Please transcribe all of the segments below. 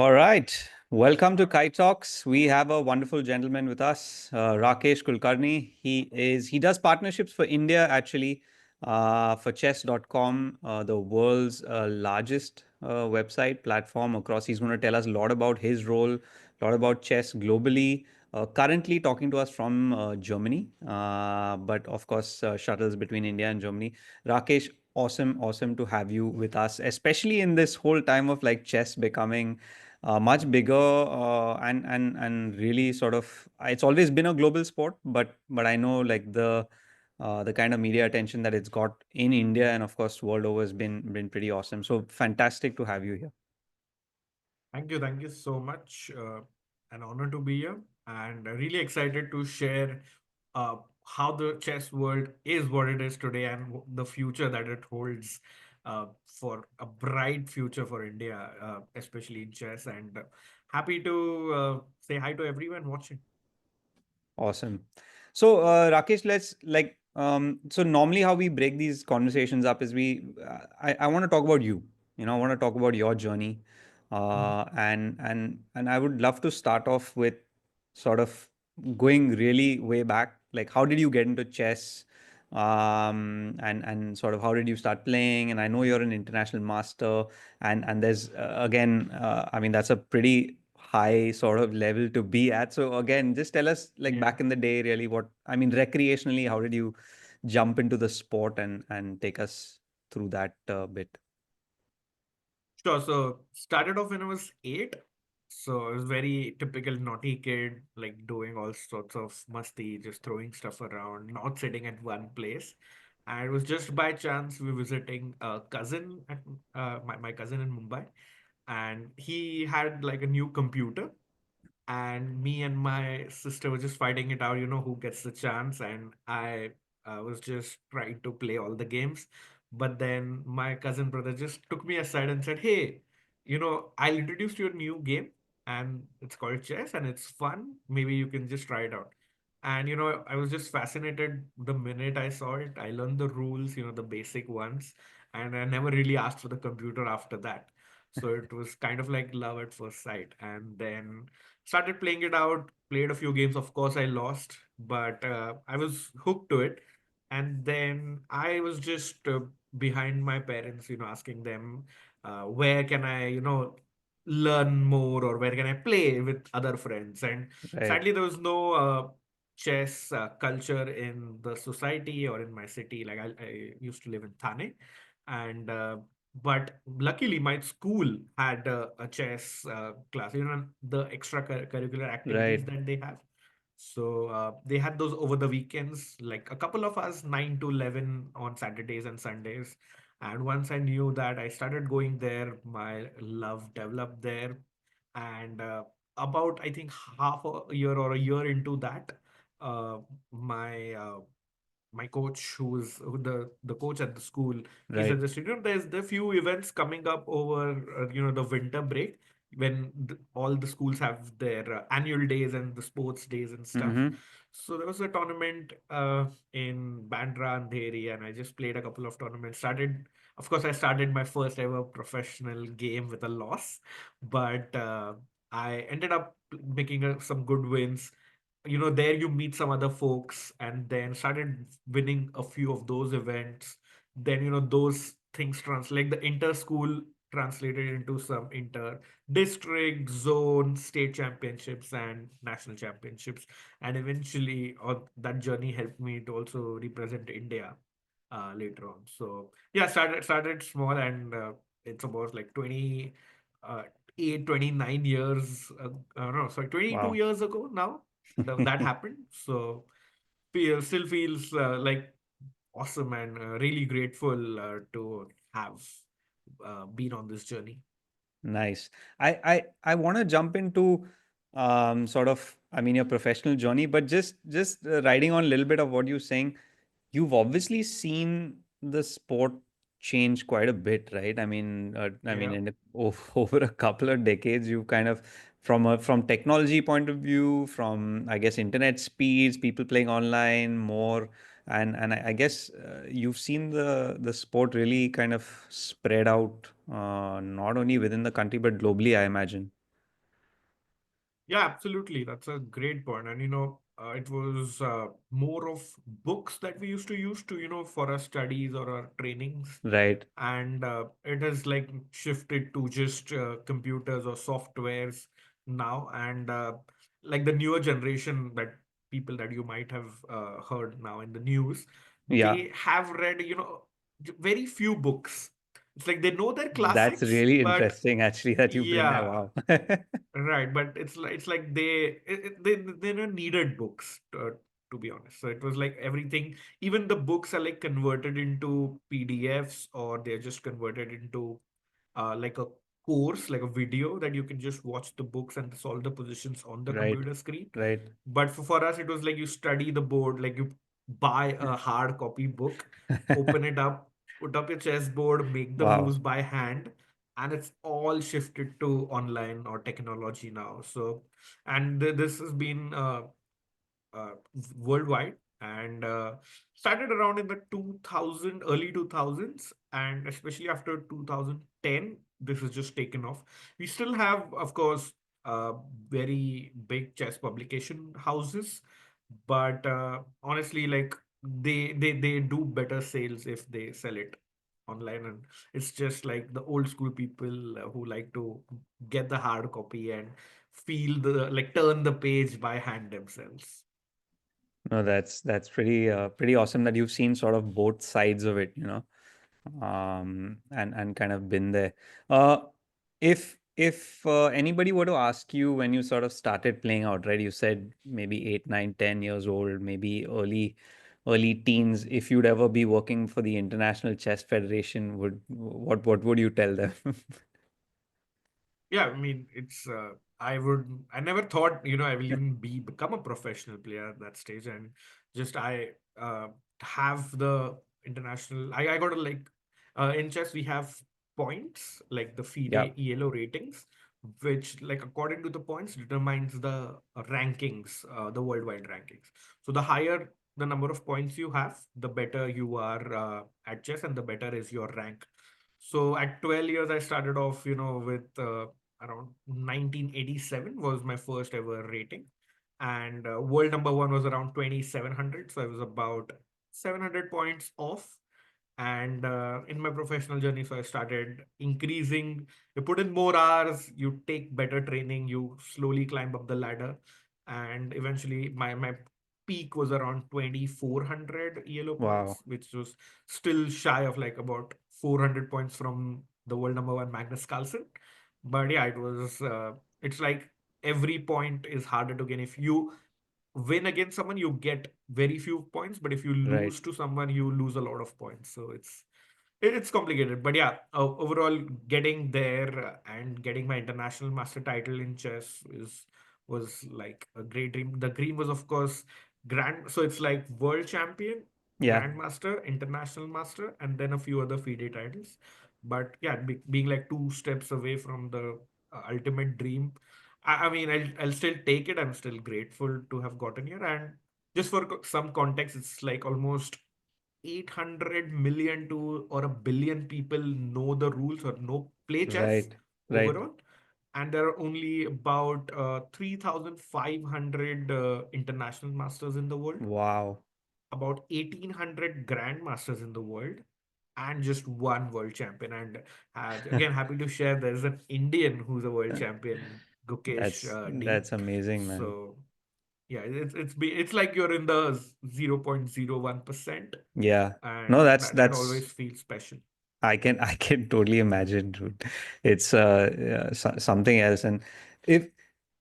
All right. Welcome to KiteTalks. We have a wonderful gentleman with us, Rakesh Kulkarni. He does partnerships for India actually, for chess.com, the world's largest website platform across. He's going to tell us a lot about his role, a lot about chess globally. Currently talking to us from Germany, but of course shuttles between India and Germany. Rakesh, awesome to have you with us, especially in this whole time of like chess becoming much bigger and really sort of it's always been a global sport, but I know like the kind of media attention that it's got in India and of course world over has been pretty awesome. So fantastic to have you here. Thank you so much. An honor to be here, and really excited to share uh, how the chess world is what it is today and the future that it holds for a bright future for India, especially in chess. And happy to say hi to everyone watching. Awesome. So, Rakesh, let's like, so normally how we break these conversations up is I want to talk about you. I want to talk about your journey, Mhm. and I would love to start off with sort of going really way back. Like, how did you get into chess? And sort of how did you start playing? And I know you're an international master, and there's again, I mean, that's a pretty high sort of level to be at. So again, just tell us like Yeah. back in the day, really what I mean recreationally, how did you jump into the sport and take us through that bit? Sure. So started off when I was 8. So I was very typical naughty kid, like doing all sorts of musty, just throwing stuff around, not sitting at one place. And it was just by chance we were visiting a cousin at my cousin in Mumbai, and he had like a new computer, and me and my sister were just fighting it out, who gets the chance. And I was just trying to play all the games. But then my cousin brother just took me aside and said, "Hey, I'll introduce you to a new game, and it's called chess, and it's fun. Maybe you can just try it out." And I was just fascinated the minute I saw it. I learned the rules, the basic ones, and I never really asked for the computer after that. So it was kind of like love at first sight. And then started playing it out, played a few games. Of course, I lost, but I was hooked to it. And then I was just behind my parents, asking them, where can I, learn more, or where can I play with other friends? And Right. sadly, there was no chess culture in the society or in my city. Like I used to live in Thane, and but luckily my school had a chess class, the extracurricular activities Right. that they have. So they had those over the weekends, like a couple of us, 9 to 11 on Saturdays and Sundays. And once I knew that, I started going there. My love developed there. And about, I think, half a year or a year into that, uh, my my coach, who the coach at the school, he Right. suggested, there's the few events coming up over the winter break, when all the schools have their annual days and the sports days and stuff. Mm-hmm. So there was a tournament in Bandra and Dheri, and I just played a couple of tournaments. Of course, I started my first ever professional game with a loss, but I ended up making some good wins. There you meet some other folks, and then started winning a few of those events. Then those things translate, the inter school translated into some inter district, zone, state championships, and national championships. And eventually that journey helped me to also represent India later on. So yeah, started small, and it's about like uh, 29 years, no, sorry, 22 Wow. years ago now that happened. So still feels like awesome, and really grateful to have been on this journey. Nice. I want to jump into sort of I mean your professional journey, but just riding on a little bit of what you're saying. You've obviously seen the sport change quite a bit, right? Yeah. Over a couple of decades, you've kind of from technology point of view, from I guess internet speeds, people playing online more, and I guess you've seen the sport really kind of spread out, not only within the country but globally, I imagine. Yeah, absolutely. That's a great point. And it was more of books that we used to use to, for our studies or our trainings. Right. And it has like shifted to just computers or softwares now. And like the newer generation that people that you might have heard now in the news, Yeah. they have read, very few books. It's like they know their That's classics, really but interesting, actually, that you bring that. yeah. Wow. Right, but it's like they don't needed books to be honest. So it was like everything, even the books are like converted into PDFs or they're just converted into like a course, like a video that you can just watch the books and solve the positions on the Right. computer screen. Right. But for us, it was like you study the board, like you buy a hard copy book, open it up, put up your chessboard, make the Wow. moves by hand, and it's all shifted to online or technology now. So, and this has been uh, worldwide and started around in the 2000 early 2000s, and especially after 2010 this has just taken off. We still have, of course, uh, very big chess publication houses, but honestly, like they do better sales if they sell it online, and it's just like the old school people who like to get the hard copy and feel the like turn the page by hand themselves. No, that's pretty awesome that you've seen sort of both sides of it, and kind of been there. Uh, if anybody were to ask you when you sort of started playing out, right? You said maybe 8, 9, 10 years old, maybe early teens. If you'd ever be working for the International Chess Federation, would what would you tell them? Yeah, I mean, I never thought, I will even become a professional player at that stage. And just have the international, I got to like, in chess, we have points, like the Yeah. FIDE ELO ratings, which, like, according to the points, determines the rankings, the worldwide rankings. So the higher the number of points you have, the better you are at chess and the better is your rank. So at 12 years, I started off, with around 1987 was my first ever rating. And world number one was around 2700. So I was about 700 points off. And in my professional journey, so I started increasing. You put in more hours, you take better training, you slowly climb up the ladder. And eventually, my peak was around 2400 ELO Wow. points, which was still shy of like about 400 points from the world number one Magnus Carlsen. But yeah, it's like every point is harder to gain. If you win against someone, you get very few points, but if you Right. lose to someone, you lose a lot of points. So it's complicated. But yeah, overall, getting there and getting my international master title in chess is was like a great dream. The dream was, of course, grand. So it's like world champion, Yeah. grandmaster, international master, and then a few other FIDE titles. But yeah, being like two steps away from the ultimate dream. I mean, I'll still take it. I'm still grateful to have gotten here. And just for some context, it's like almost 800 million to or a billion people know the rules or know play chess Right. Right. overall. And there are only about 3,500 international masters in the world, Wow. about 1,800 grandmasters in the world, and just one world champion. And again, happy to share there's an Indian who's a world champion, Gukesh D. That's amazing, man. So yeah, it's like you're in the 0.01%, Yeah. No, and that's that always that's feels special. I can totally imagine, dude. It's something else. And if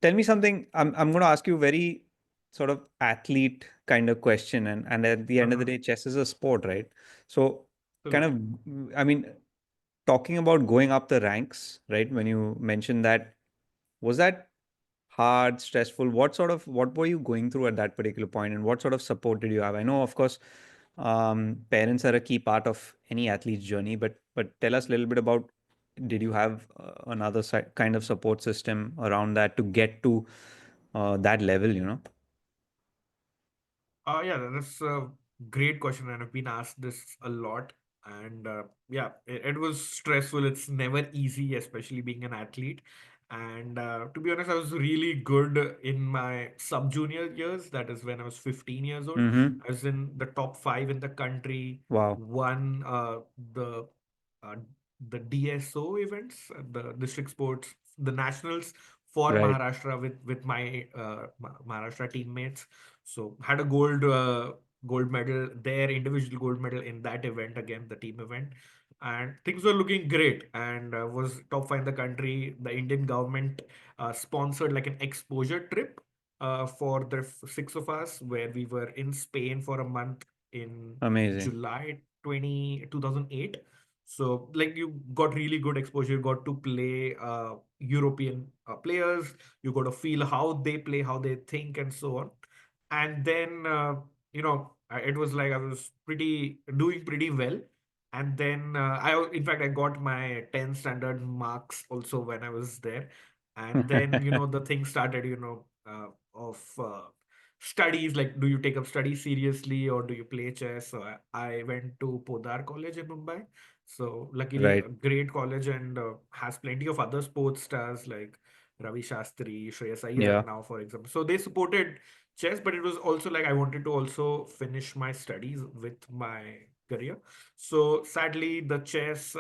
tell me something, I'm going to ask you a very sort of athlete kind of question. And at the end of the Uh-huh. day, chess is a sport, right? So kind Absolutely. of, I mean, talking about going up the ranks, right? When you mentioned that, was that hard, stressful? What were you going through at that particular point, and what sort of support did you have? I know, of course, parents are a key part of any athlete's journey, but tell us a little bit about, did you have another kind of support system around that to get to that level? Yeah, that's a great question, and I've been asked this a lot. And yeah, it was stressful. It's never easy, especially being an athlete. And to be honest, I was really good in my sub junior years. That is when I was 15 years old. Mm-hmm. I was in the top five in the country, Wow. won the uh, DSO events, the district sports, the nationals for Right. Maharashtra with my Maharashtra teammates. So had a gold medal there, individual gold medal in that event again, the team event, and things were looking great, and was top five in the country. The Indian government sponsored like an exposure trip for the six of us, where we were in Spain for a month in Amazing. July 2008. So like you got really good exposure, you got to play European players, you got to feel how they play, how they think, and so on. And then it was like I was pretty doing pretty well. And then in fact, I got my 10 standard marks also when I was there. And then, the thing started, of studies, like, do you take up studies seriously or do you play chess? So I went to Podar College in Mumbai. So luckily, Right. a great college, and has plenty of other sports stars like Ravi Shastri, Shreyas Iyer Yeah. now, for example. So they supported chess, but it was also like I wanted to also finish my studies with my career. So sadly, the chess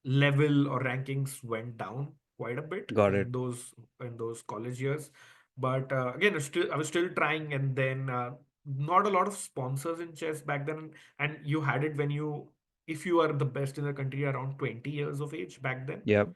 level or rankings went down quite a bit Got it. in those college years. But again, I was still trying, and then not a lot of sponsors in chess back then. And you had it when if you are the best in the country around 20 years of age back then, Yep.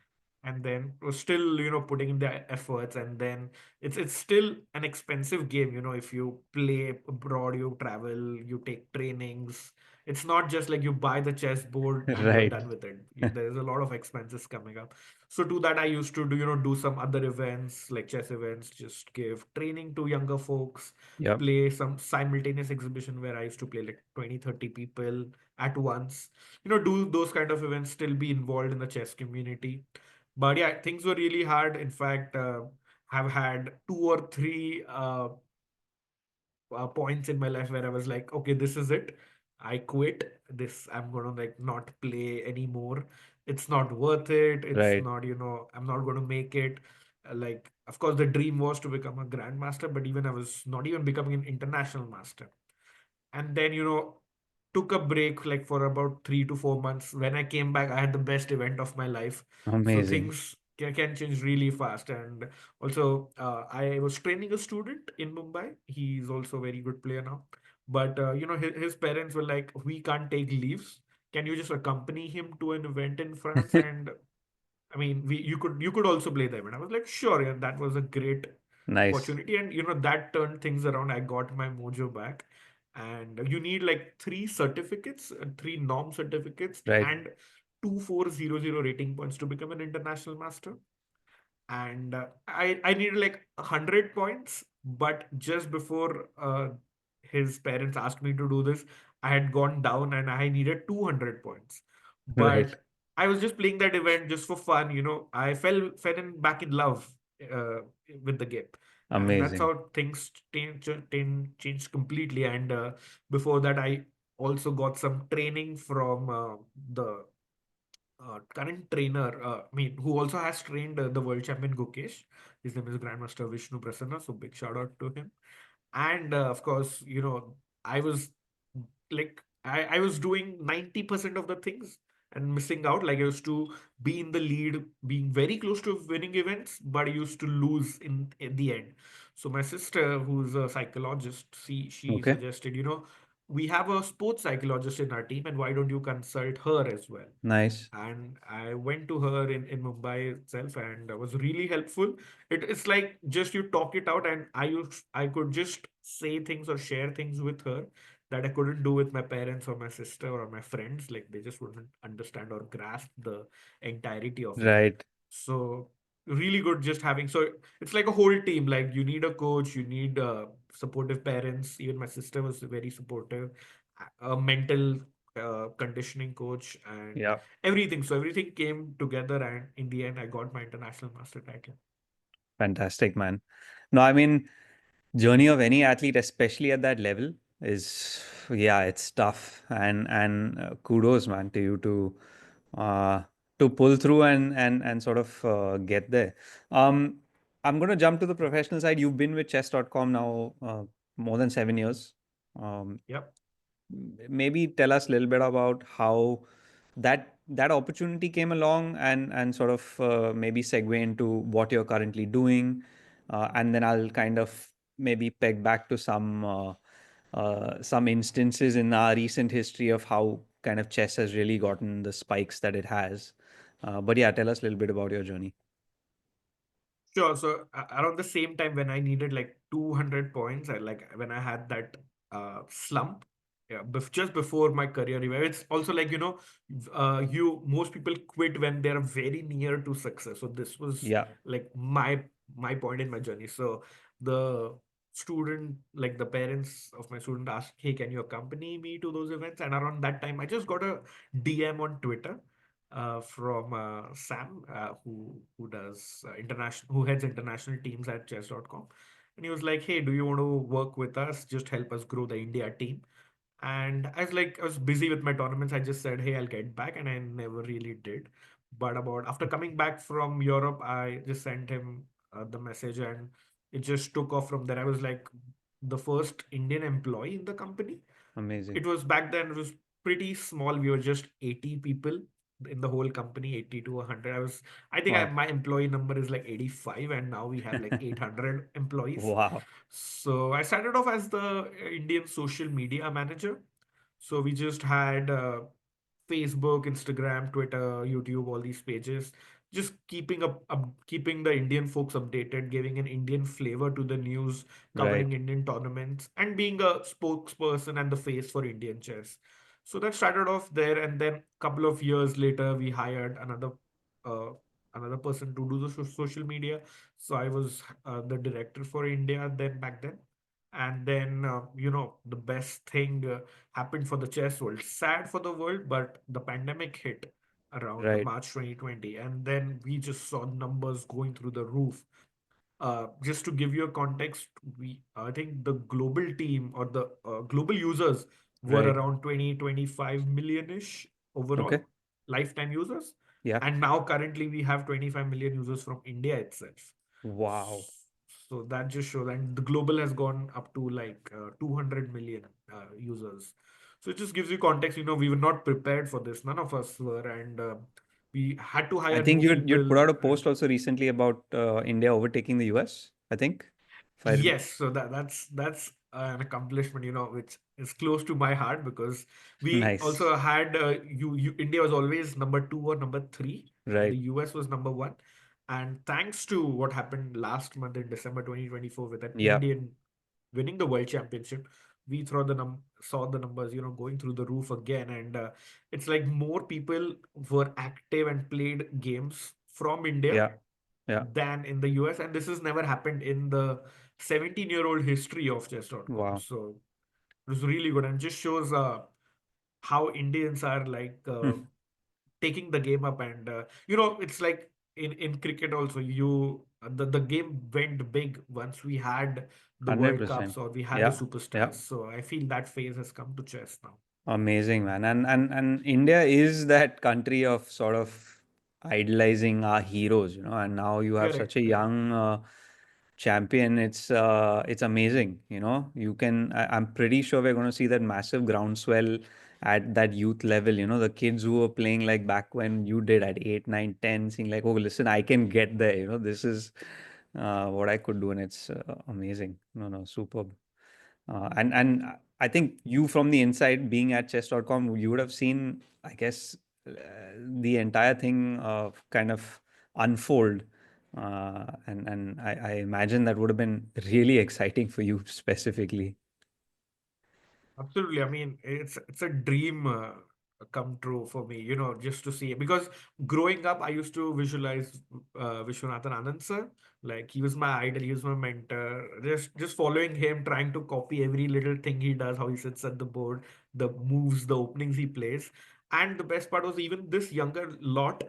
and then was still putting in the efforts. And then it's still an expensive game, if you play abroad, you travel, you take trainings. It's not just like you buy the chessboard and you're Right. done with it. There's a lot of expenses coming up. So to that, I used to do some other events like chess events, just give training to younger folks, Yep. play some simultaneous exhibition where I used to play like 20, 30 people at once, do those kind of events, still be involved in the chess community. But yeah, things were really hard. In fact, have had two or three points in my life where I was like, okay, this is it. I quit this. I'm gonna like not play anymore. It's not worth it. It's Right. not, I'm not gonna make it. Like, of course, the dream was to become a grandmaster, but even I was not even becoming an international master. And then took a break like for about 3 to 4 months. When I came back, I had the best event of my life. So Amazing. things can change really fast. And also, I was training a student in Mumbai. He's also a very good player now. But his parents were like, we can't take leaves. Can you just accompany him to an event in France? And I mean, you could also play the event. I was like, sure, yeah, that was a great Nice. opportunity, and that turned things around. I got my mojo back, and you need like three certificates, three norm certificates, Right. and 2400 rating points to become an international master. And I needed like 100 points, but just before his parents asked me to do this, I had gone down and I needed 200 points. Right. But I was just playing that event just for fun. I fell back in love uh, with the game, and that's Amazing. how things changed completely. And before that, I also got some training from the current trainer, who also has trained the world champion Gukesh. His name is Grandmaster Vishnu Prasanna, so big shout out to him. And of course, I was like, I was doing 90% of the things and missing out. Like I used to be in the lead, being very close to winning events, but I used to lose in the end. So my sister, who's a psychologist, she Okay. suggested, we have a sports psychologist in our team, and why don't you consult her as well? Nice. And I went to her in Mumbai itself, and was really helpful. It's like just you talk it out, and I could just say things or share things with her that I couldn't do with my parents or my sister or my friends. Like they just wouldn't understand or grasp the entirety of it. Right. So really good just having. So it's like a whole team. Like you need a coach, you need supportive parents. Even my sister was very supportive. A mental conditioning coach and Yeah. everything. So everything came together, and in the end, I got my international master title. Fantastic, man. No, I mean, journey of any athlete, especially at that level, yeah, it's tough. And kudos, man, to you to uh, to pull through and sort of get there. Um, I'm going to jump to the professional side. You've been with chess.com now more than 7 years. Um, Yep. Maybe tell us a little bit about how that opportunity came along and sort of maybe segue into what you're currently doing, and then I'll kind of maybe peg back to some instances in our recent history of how kind of chess has really gotten the spikes that it has. But yeah, tell us a little bit about your journey. Sure. So around the same time when I needed like 200 points, when I had that slump, yeah, just before my career revival. It's also like, you most people quit when they're very near to success. So this was Yeah, like my point in my journey. So the student, like the parents of my student asked, "Hey, can you accompany me to those events?" And around that time, I just got a DM on Twitter from Sam, who heads international teams at chess.com. And he was like, "Hey, do you want to work with us? Just help us grow the India team." And I was busy with my tournaments. I just said, "Hey, I'll get back," and I never really did. But about after coming back from Europe, I just sent him the message, and it just took off from there. I was like the first Indian employee in the company. amazing. It was back then, it was pretty small. We were just 80 people in the whole company, 80 to 100. Wow. My employee number is like 85, and now we have like 800 employees. Wow. So I started off as the Indian social media manager. So we just had Facebook, Instagram, Twitter, YouTube, all these pages, just keeping the Indian folks updated, giving an Indian flavor to the news, covering Right. Indian tournaments, and being a spokesperson and the face for Indian chess. So that started off there, and then a couple of years later, we hired uh, another person to do the social media. So I was the director for India then back then. And then, the best thing happened for the chess world. Sad for the world, but the pandemic hit around Right. March 2020. And then we just saw numbers going through the roof. Just to give you a context, I think the global team or the global users were Right. around 20-25 million-ish Okay. overall lifetime users. Yeah. And now currently we have 25 million users from India itself. Wow. So that just shows, and the global has gone up to like 200 million users. So it just gives you context. We were not prepared for this. None of us were, and we had to I hire think new you'd put people. out a And post also recently about India overtaking the US, I think. If I yes, so that's an accomplishment, which is close to my heart because we Nice. also had India was always number two or number three, and the Right. US was number one. And thanks to what happened last month in December 2024 with an Yeah. Indian winning the world championship, we saw the numbers, going through the roof again. And it's like more people were active and played games from India Yeah. Yeah. than in the US. And this has never happened in the 17-year-old history of chess.com. Wow. So it was really good and just shows how Indians are like taking the game up. And it's like in cricket also, the game went big once we had the World 100%. Cups or we had the Yeah. Yeah. superstars. So I feel that phase has come to chess now. Amazing, man. And India is that country of sort of idolizing our heroes, and now you have such Correct, a correct. young champion. It's amazing, I'm pretty sure we're going to see that massive groundswell at that youth level, the kids who were playing like back when you did at 8, 9, 10, seeing like, oh, listen, I can get there, this is what I could do, and it's amazing. No, no, superb. And I think you from the inside, being at chess.com, you would have seen, I guess, the entire thing kind of unfold. And I imagine that would have been really exciting for you specifically. Absolutely. I mean, it's a dream come true for me, just to see it. Because growing up, I used to visualize Vishwanathan Anand sir. Like he was my idol, he was my mentor. Just following him, trying to copy every little thing he does, how he sits at the board, the moves, the openings he plays. And the best part was even this younger lot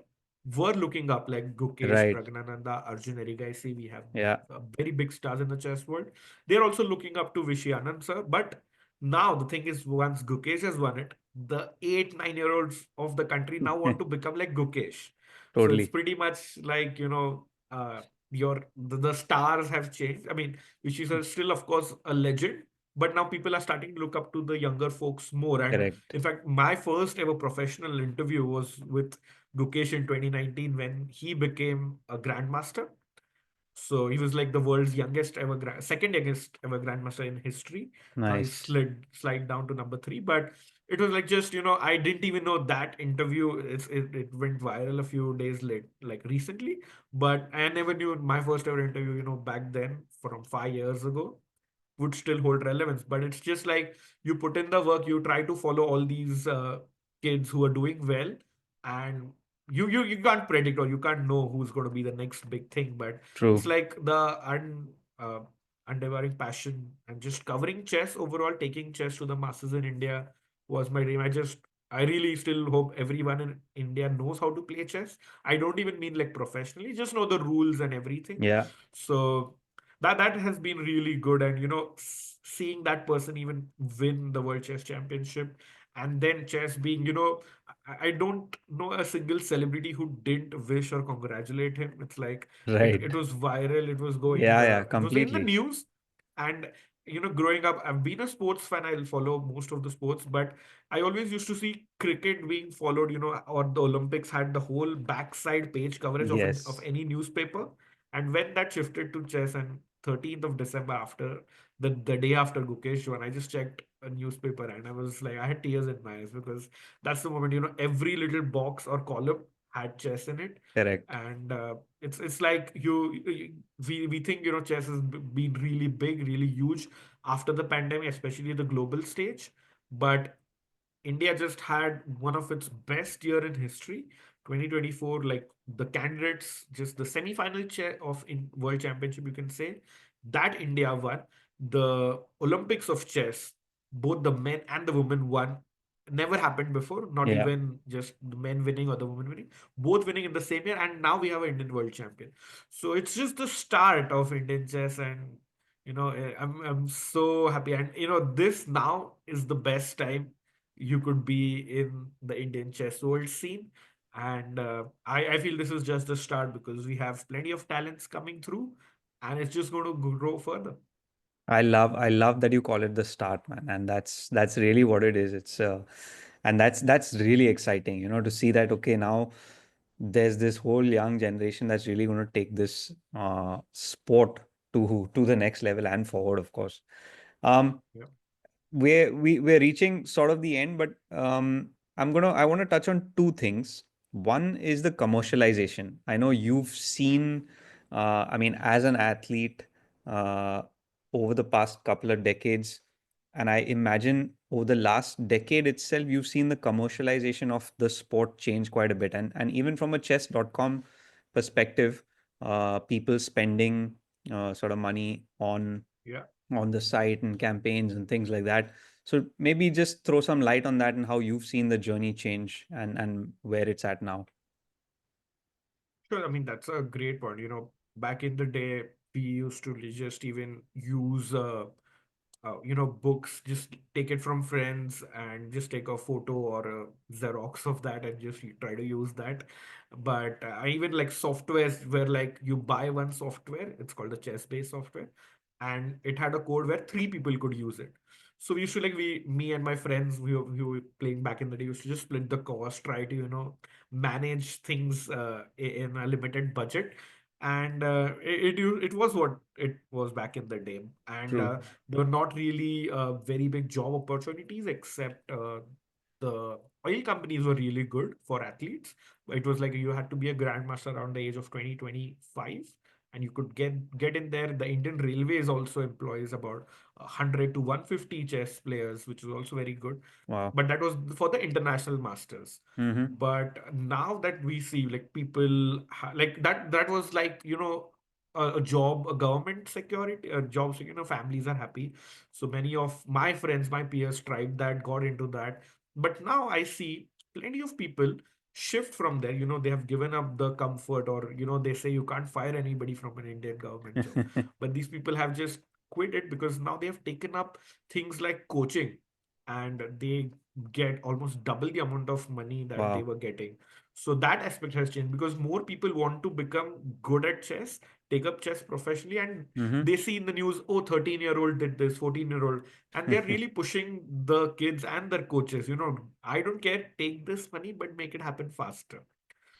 were looking up, like Gukesh, Right. Pragnananda, Arjun Erigaisi. We have Yeah. very big stars in the chess world. They're also looking up to Vishy Anand sir, but now the thing is, once Gukesh has won it, the 8, 9 year olds of the country now want to become like Gukesh. So it's Totally pretty much like, the stars have changed. I mean, which is still, of course, a legend, but now people are starting to look up to the younger folks more. And correct. in fact, my first ever professional interview was with Gukesh in 2019 when he became a grandmaster. So he was like the world's youngest ever, second youngest ever grandmaster in history. Now he's Nice. slide down to number three. But it was like just, I didn't even know that interview. It went viral a few days late, like recently. But I never knew my first ever interview, back then from 5 years ago would still hold relevance. But it's just like you put in the work, you try to follow all these kids who are doing well, and you can't predict or you can't know who's going to be the next big thing. But it's True. like the uh, unwavering passion and just covering chess overall, taking chess to the masses in India was my dream. I really still hope everyone in India knows how to play chess. I don't even mean like professionally, just know the rules and everything. Yeah. So that has been really good. And seeing that person even win the world chess championship, and then chess being, I don't know a single celebrity who didn't wish or congratulate him. It's like it Right. was viral, it was going Yeah. Yeah. it was in the Completely. news. And growing up, I've been a sports fan. I'll follow most of the sports, but I always used to see cricket being followed, or the Olympics had the whole backside page coverage of Yes. any newspaper. And when that shifted to chess, and 13th of December, after the day after Gukesh won, I just checked a newspaper and I was like, I had tears in my eyes, because that's the moment, every little box or column had chess in it. Correct. And it's like we think, chess has been really big, really huge after the pandemic, especially the global stage. But India just had one of its best year in history. 2024, like the candidates, just the semi-final of in World Championship, you can say that India won. The Olympics of chess, both the men and the women won. Never happened before. Not Yeah. even just the men winning or the women winning, both winning in the same year. And now we have an Indian world champion. So it's just the start of Indian chess. And I'm so happy. And this now is the best time you could be in the Indian chess world scene. And I feel this is just the start, because we have plenty of talents coming through, and it's just going to grow further. I love that you call it the start, man, and that's really what it is. It's and that's really exciting, to see that. Okay, now there's this whole young generation that's really going to take this sport to the next level and forward, of course. Um, Yeah. we're reaching sort of the end, but I want to touch on two things. One is the commercialization. I know you've seen, I mean, as an athlete, uh, over the past couple of decades, and I imagine over the last decade itself, you've seen the commercialization of the sport change quite a bit. And even from a chess.com perspective, people spending sort of money Yeah. on the site and campaigns and things like that. So maybe just throw some light on that and how you've seen the journey change and where it's at now. Sure. I mean, that's a great point. Back in the day, we used to just even use books, just take it from friends and just take a photo or a Xerox of that and just try to use that. But even like softwares where like you buy one software, it's called a chess-based software, and it had a code where three people could use it. So we used to like me and my friends, we were playing back in the day, used to just split the cost, try to manage things in a limited budget. And it was what it was back in the day. And True. there were not really very big job opportunities, except the oil companies were really good for athletes. It was like you had to be a grandmaster around the age of 2025, and you could get in there. The Indian Railways also employs about 100 to 150 chess players, which is also very good. Wow. But that was for the international masters. Mm-hmm. But now that we see like people like that was like a job, a government security, a job, so families are happy. So many of my friends, my peers tried that, got into that. But now I see plenty of people shift from there. They have given up the comfort, or they say you can't fire anybody from an Indian government job. But these people have just quit it, because now they have taken up things like coaching. and they get almost double the amount of money that they Wow. were getting. So that aspect has changed because more people want to become good at chess, take up chess professionally, and Mm-hmm. they see in the news, oh, 13-year-old did this, 14-year-old, and they're really pushing the kids and their coaches, I don't care, take this money, but make it happen faster.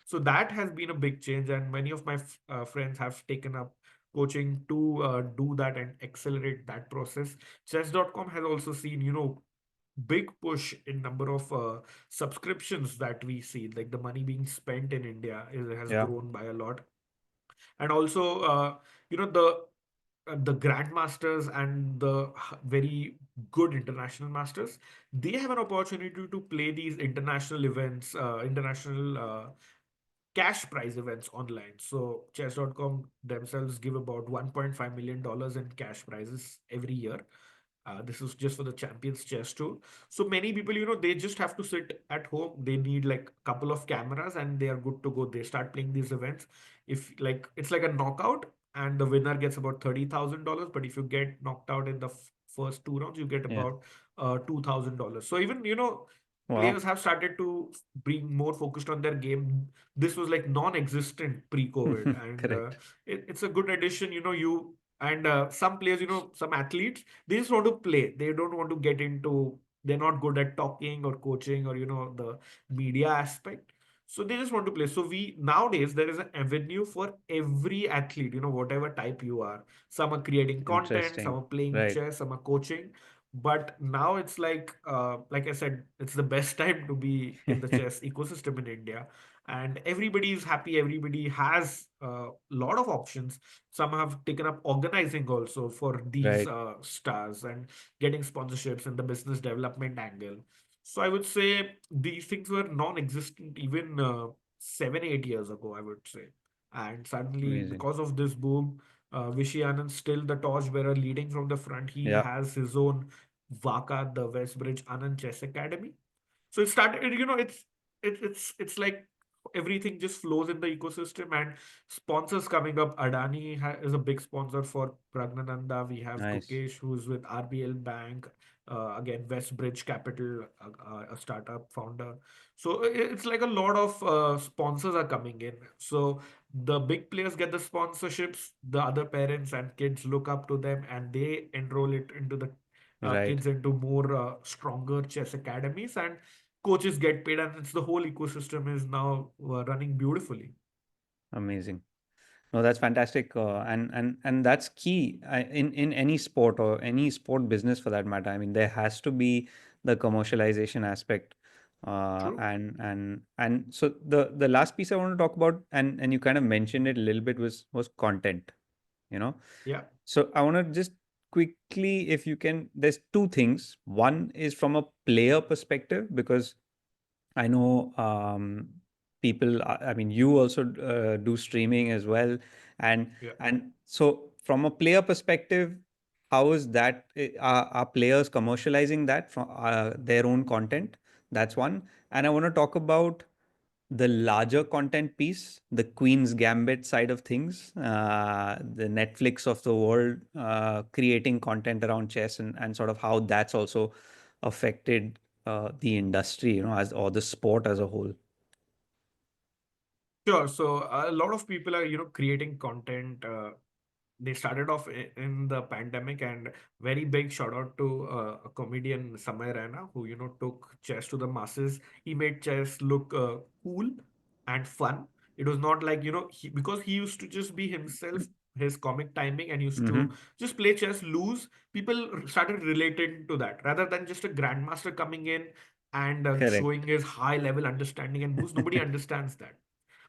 So that has been a big change, and many of my friends have taken up coaching to do that and accelerate that process. Chess.com has also seen, big push in number of subscriptions that we see, like the money being spent in India has Yeah. grown by a lot. And also, the grandmasters and the very good international masters, they have an opportunity to play these international events, international cash prize events online. So chess.com themselves give about $1.5 million in cash prizes every year. This is just for the Champions Chess Tour. So many people, they just have to sit at home. They need like a couple of cameras and they are good to go. They start playing these events. If like it's like a knockout and the winner gets about $30,000. But if you get knocked out in the first two rounds, you get Yeah. about $2,000. So even, Wow. players have started to being more focused on their game. This was like non-existent pre-COVID, and Correct. it's a good addition. And some players, some athletes, they just want to play. They don't want to get into. They're not good at talking or coaching or the media aspect. So they just want to play. So we nowadays there is an avenue for every athlete. Whatever type you are. Some are creating content. Some Interesting. are playing Right. chess. Some are coaching. But now it's like I said, it's the best time to be in the chess ecosystem in India, and everybody is happy. Everybody has a lot of options. Some have taken up organizing also for these Right. stars and getting sponsorships and the business development angle. So I would say these things were non-existent even 7, 8 years ago, I would say. And suddenly, Amazing. because of this boom, Vishy Anand still the torchbearer leading from the front. He Yeah. has his own Vaka, the Westbridge Anand Chess Academy. So it started, it's like everything just flows in the ecosystem, and sponsors coming up. Adani is a big sponsor for Pragnananda. We have Nice. Gukesh, who's with RBL Bank. Again, Westbridge Capital, a startup founder. So it's like a lot of sponsors are coming in. So the big players get the sponsorships, the other parents and kids look up to them, and they enroll it into the Right. kids into more stronger chess academies, and coaches get paid, and it's the whole ecosystem is now running beautifully. Amazing. No, that's fantastic, and that's key in any sport or any sport business for that matter. I mean, there has to be the commercialization aspect, True. and so the last piece I want to talk about, and you kind of mentioned it a little bit, was content. You know, Yeah. so I want to just quickly, if you can, there's two things. One is from a player perspective because I know people. I mean, you also do streaming as well, and Yeah. and so from a player perspective, how is that? Are players commercializing that from their own content? That's one. And I want to talk about the larger content piece, the Queen's Gambit side of things, the Netflix of the world, creating content around chess, and sort of how that's also affected the industry, as or the sport as a whole. Sure. So a lot of people are, creating content. They started off in the pandemic, and very big shout out to a comedian, Samay Raina, who, took chess to the masses. He made chess look cool and fun. It was not like, because he used to just be himself, his comic timing, and used to Mm-hmm. just play chess, lose. People started relating to that rather than just a grandmaster coming in and showing Correct. his high level understanding and boost. Nobody understands that.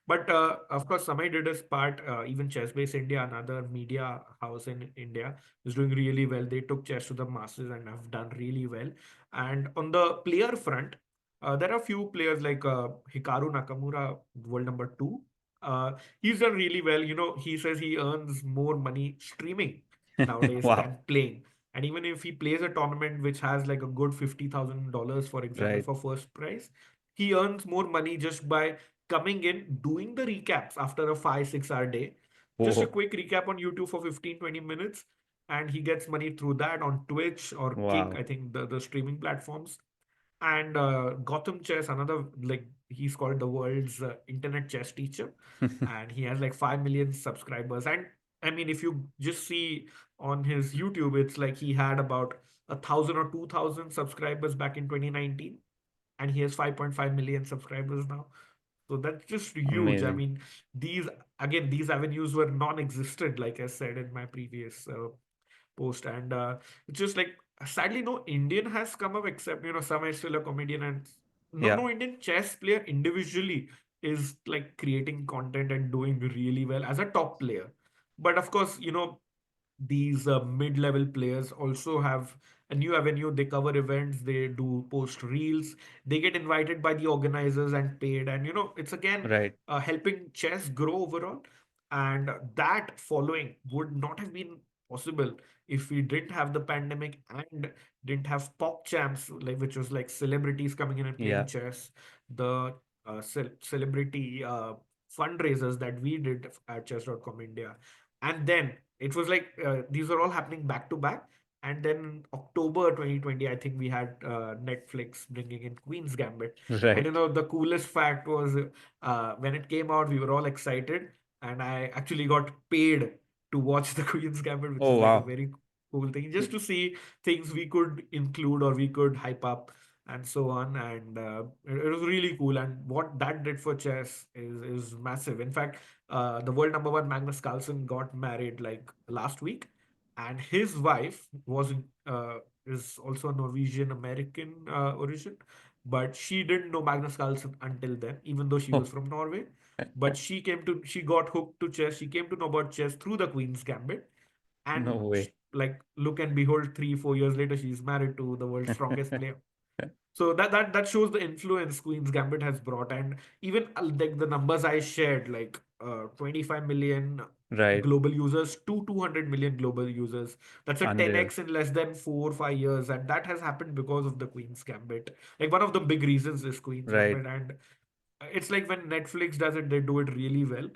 But of course, Samay did his part. Even Chessbase India, another media house in India, is doing really well. They took chess to the masses and have done really well. And on the player front, there are few players like Hikaru Nakamura, world number two. He's done really well. He says he earns more money streaming nowadays Wow. than playing. And even if he plays a tournament which has like a good $50,000, for example, Right. for first prize, he earns more money just by coming in, doing the recaps after a 5, 6 hour day. Just a Whoa. quick recap on YouTube for 15, 20 minutes. and he gets money through that on Twitch or Kick, I Wow. think the streaming platforms. And Gotham Chess, another, like, he's called the world's internet chess teacher, and he has like 5 million subscribers. And I mean, if you just see on his YouTube, it's like he had about 1,000 or 2,000 subscribers back in 2019, and he has 5.5 million subscribers now. So that's just huge. I Amazing. mean, these these avenues were non-existent, like I said in my previous post, and it's just like, sadly no Indian has come up, except some is still a comedian, and Yeah. no Indian chess player individually is like creating content and doing really well as a top player. But of course, these mid-level players also have a new avenue. They cover events, they do post reels, they get invited by the organizers and paid, and it's again Right. helping chess grow overall. And that following would not have been possible if we didn't have the pandemic and didn't have pop champs, like, which was like celebrities coming in and playing Yeah. chess, the celebrity fundraisers that we did at chess.com India. And then it was like, these are all happening back to back. And then October 2020, I think we had Netflix bringing in Queen's Gambit. And Right. the coolest fact was, when it came out, we were all excited, and I actually got paid to watch the Queen's Gambit, which is Oh, like a wow. very cool thing, just to see things we could include or we could hype up and so on. And it was really cool. And what that did for chess is massive. In fact, the world number one Magnus Carlsen got married like last week, and his wife is also a Norwegian American origin, but she didn't know Magnus Carlsen until then, even though she was Oh, from Norway. But she got hooked to chess. She came to know about chess through the Queen's Gambit, no and way. like, look and behold, 3 4 years later, she's married to the world's strongest player. So that shows the influence Queen's Gambit has brought. And even like the numbers I shared, like 25 million Right. global users to 200 million global users. That's a Unreal. 10x in less than 4 or 5 years, and that has happened because of the Queen's Gambit. Like, one of the big reasons is Queen's Right. Gambit. And it's like when Netflix does it, they do it really well.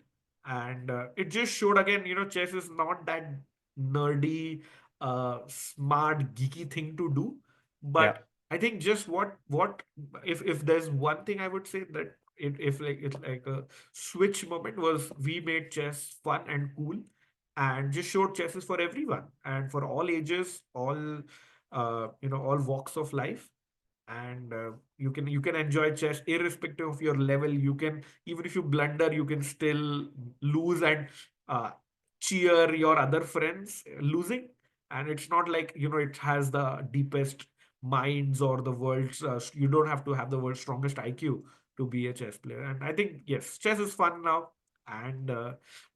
And it just showed again, chess is not that nerdy, smart, geeky thing to do. Yeah. But I think just what if there's one thing I would say, that if like it's like a switch moment, was we made chess fun and cool, and just showed chess is for everyone and for all ages, all walks of life. And you can enjoy chess irrespective of your level. You can, even if you blunder, you can still lose and uh, cheer your other friends losing. And it's not like, it has the deepest minds or the world's you don't have to have the world's strongest IQ to be a chess player. And I think, yes, chess is fun now. And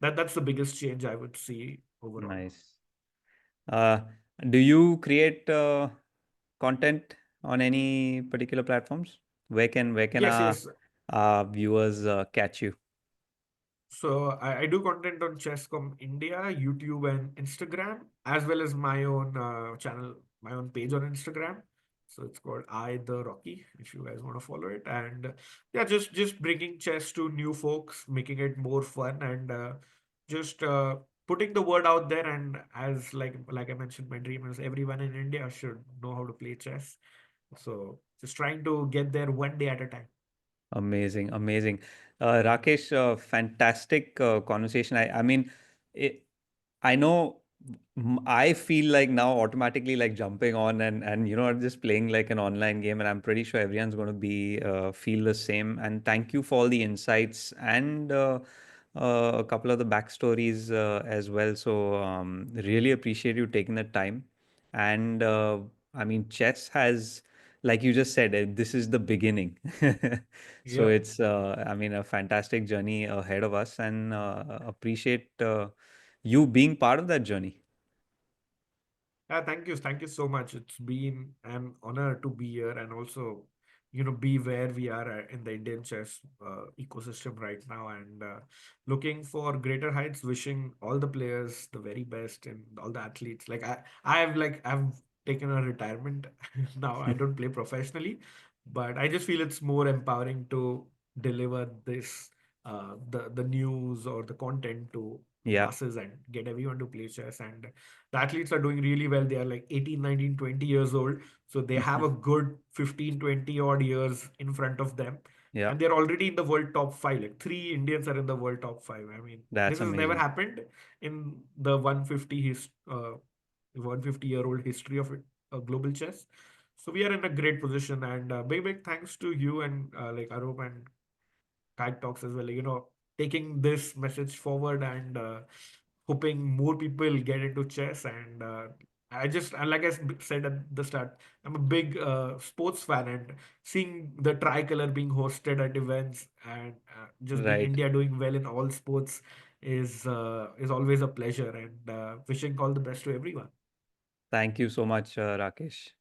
that's the biggest change I would see overall. Nice. Uh, do you create content on any particular platforms? Where can Yes, our yes. viewers catch you? So I do content on Chess.com India, YouTube, and Instagram, as well as my own channel, my own page on Instagram. So it's called I the Rocky, if you guys want to follow it. And yeah, just bringing chess to new folks, making it more fun, and just putting the word out there. And as like I mentioned, my dream is everyone in India should know how to play chess. So just trying to get there one day at a time. Amazing, amazing. Rakesh, fantastic conversation. I mean, it, I know I feel like now automatically like jumping on and just playing like an online game, and I'm pretty sure everyone's going to be feel the same. And thank you for all the insights and a couple of the backstories as well. So really appreciate you taking the time. And I mean, chess has, like you just said, this is the beginning. So Yep. it's I mean, a fantastic journey ahead of us, and appreciate you being part of that journey. Thank you. Thank you so much. It's been an honor to be here and also, be where we are in the Indian chess ecosystem right now, and looking for greater heights, wishing all the players the very best and all the athletes. Like I've taken a retirement now. I don't play professionally, but I just feel it's more empowering to deliver this the news or the content to Yeah. masses and get everyone to play chess. And the athletes are doing really well. They are like 18, 19, 20 years old. So they have a good 15, 20 odd years in front of them. Yeah. And they're already in the world top five. Like three Indians are in the world top five. I mean, this That's has never amazing. happened in the 150-year-old history of it, global chess. So we are in a great position, and big thanks to you and like Arup and Kite Talks as well. Taking this message forward and hoping more people get into chess. And like said at the start, I'm a big sports fan, and seeing the tricolor being hosted at events and just being Right. India doing well in all sports is always a pleasure. And wishing all the best to everyone. Thank you so much, Rakesh.